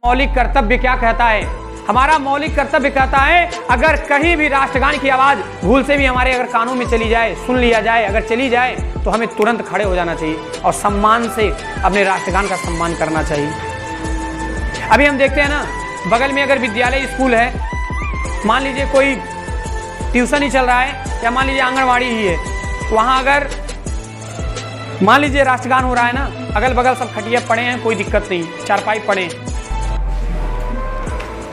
मौलिक कर्तव्य क्या कहता है? हमारा मौलिक कर्तव्य कहता है, अगर कहीं भी राष्ट्रगान की आवाज भूल से भी हमारे अगर कानों में चली जाए, सुन लिया जाए, अगर चली जाए, तो हमें तुरंत खड़े हो जाना चाहिए और सम्मान से अपने राष्ट्रगान का सम्मान करना चाहिए। अभी हम देखते हैं ना, बगल में अगर विद्यालय स्कूल है, मान लीजिए कोई ट्यूशन ही चल रहा है या मान लीजिए आंगनवाड़ी ही है, वहां अगर मान लीजिए राष्ट्रगान हो रहा है ना, अगल बगल सब खटिया पड़े हैं, कोई दिक्कत नहीं, चारपाई पड़े,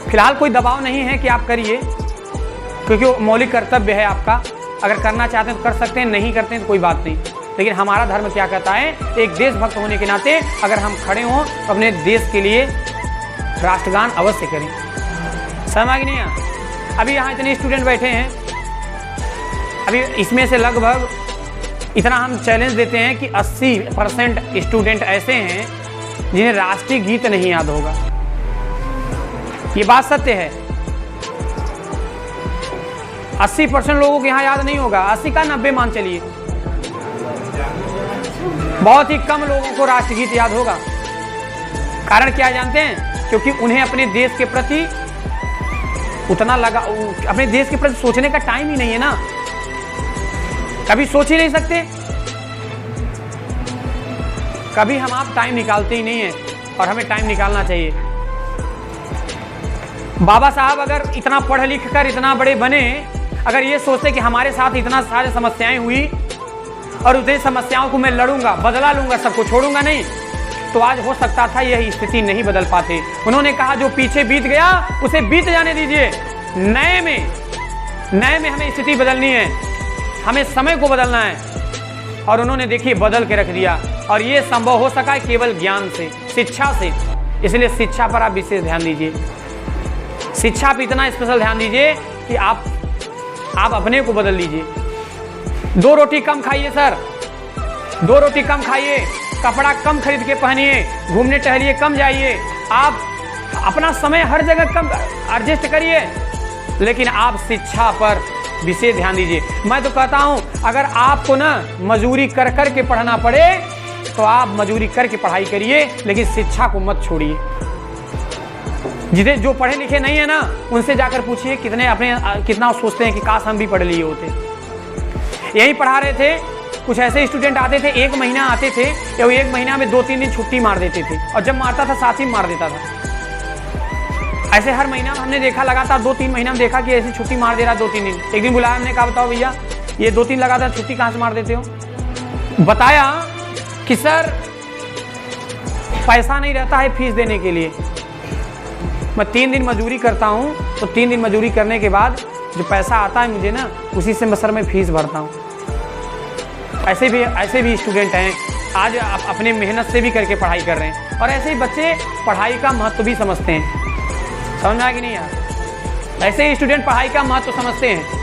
फिलहाल कोई दबाव नहीं है कि आप करिए, क्योंकि वो मौलिक कर्तव्य है आपका। अगर करना चाहते हैं तो कर सकते हैं, नहीं करते हैं तो कोई बात नहीं। लेकिन हमारा धर्म क्या कहता है, एक देशभक्त होने के नाते अगर हम खड़े हों तो अपने देश के लिए राष्ट्रगान अवश्य करें। समझ नहीं है? अभी यहाँ इतने स्टूडेंट बैठे हैं, अभी इसमें से लगभग इतना हम चैलेंज देते हैं कि 80% स्टूडेंट ऐसे हैं जिन्हें राष्ट्रीय गीत नहीं याद होगा। ये बात सत्य है। 80% लोगों को यहाँ याद नहीं होगा, 80 का 90 मान चलिए। बहुत ही कम लोगों को राष्ट्रगीत याद होगा। कारण क्या जानते हैं? क्योंकि उन्हें अपने देश के प्रति उतना अपने देश के प्रति सोचने का टाइम ही नहीं है ना, कभी सोच ही नहीं सकते, कभी हम आप टाइम निकालते ही नहीं है, और हमें टाइम निकालना चाहिए। बाबा साहब अगर इतना पढ़ लिख कर इतना बड़े बने, अगर ये सोचते कि हमारे साथ इतना सारी समस्याएं हुई और उतनी समस्याओं को मैं लड़ूंगा, बदला लूंगा, सबको छोड़ूंगा नहीं, तो आज हो सकता था यह स्थिति नहीं बदल पाते। उन्होंने कहा जो पीछे बीत गया उसे बीत जाने दीजिए, नए में हमें स्थिति बदलनी है, हमें समय को बदलना है। और उन्होंने देखिए बदल के रख दिया, और ये संभव हो सका है केवल ज्ञान से, शिक्षा से। इसलिए शिक्षा पर आप विशेष ध्यान दीजिए, शिक्षा पर इतना स्पेशल ध्यान दीजिए कि आप अपने को बदल लीजिए। 2 रोटी कम खाइए सर, 2 रोटी कम खाइए, कपड़ा कम खरीद के पहनिए, घूमने टहलिए कम जाइए, आप अपना समय हर जगह कम एडजस्ट करिए, लेकिन आप शिक्षा पर विशेष ध्यान दीजिए। मैं तो कहता हूं, अगर आपको ना मजदूरी कर कर के पढ़ना पड़े तो आप मजदूरी करके पढ़ाई करिए, लेकिन शिक्षा को मत छोड़िए। जिन्हें जो पढ़े लिखे नहीं है ना, उनसे जाकर पूछिए कितना सोचते हैं कि काश हम भी पढ़ लिए होते। यही पढ़ा रहे थे, कुछ ऐसे स्टूडेंट आते थे, 1 महीना आते थे, या वो 1 महीना में 2-3 दिन छुट्टी मार देते थे, और जब मारता था साथ ही मार देता था। ऐसे हर महीना हमने देखा, लगातार 2-3 महीना में देखा कि ऐसी छुट्टी मार दे रहा 2-3 दिन। एक दिन बुलाया, हमने कहा बताओ भैया ये 2-3 लगातार छुट्टी कहाँ से मार देते हो? बताया कि सर पैसा नहीं रहता है फीस देने के लिए, मैं 3 दिन मजदूरी करता हूँ, तो 3 दिन मजदूरी करने के बाद जो पैसा आता है मुझे ना, उसी से सर मैं फीस भरता हूँ। ऐसे भी स्टूडेंट हैं, आज अपने मेहनत से भी करके पढ़ाई कर रहे हैं, और ऐसे ही बच्चे पढ़ाई का महत्व भी समझते हैं। समझ में आया कि नहीं यार? ऐसे ही स्टूडेंट पढ़ाई का महत्व समझते हैं।